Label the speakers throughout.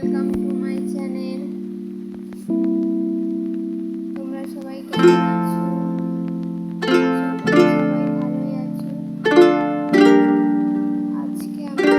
Speaker 1: Welcome to my channel. তোমরা সবাই কেমন আছো? আশা করি সবাই ভালোই আছো। আজকে আমরা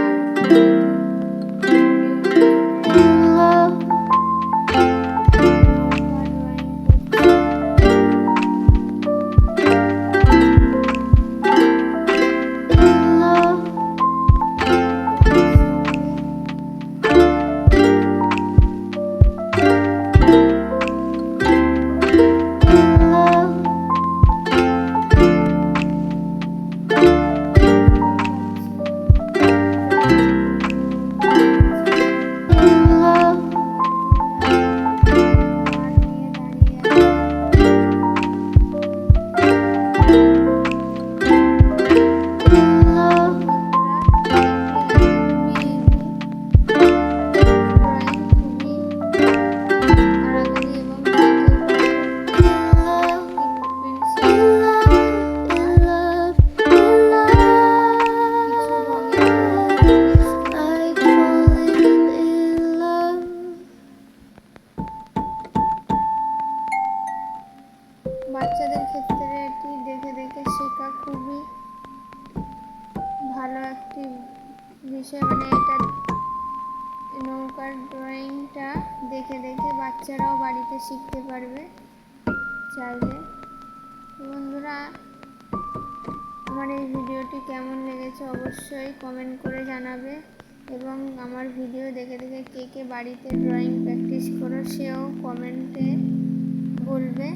Speaker 1: বাচ্চাদের ক্ষেত্রে এটি দেখে দেখে শেখা খুবই ভালো একটি বিষয়। এটা নৌকার ড্রয়িংটা দেখে দেখে বাচ্চারাও বাড়িতে শিখতে পারবে চাইলে। বন্ধুরা, আমার এই ভিডিওটি কেমন লেগেছে অবশ্যই কমেন্ট করে জানাবে, এবং আমার ভিডিও দেখে দেখে কে কে বাড়িতে ড্রয়িং প্র্যাকটিস করো সেও কমেন্টে বলবে।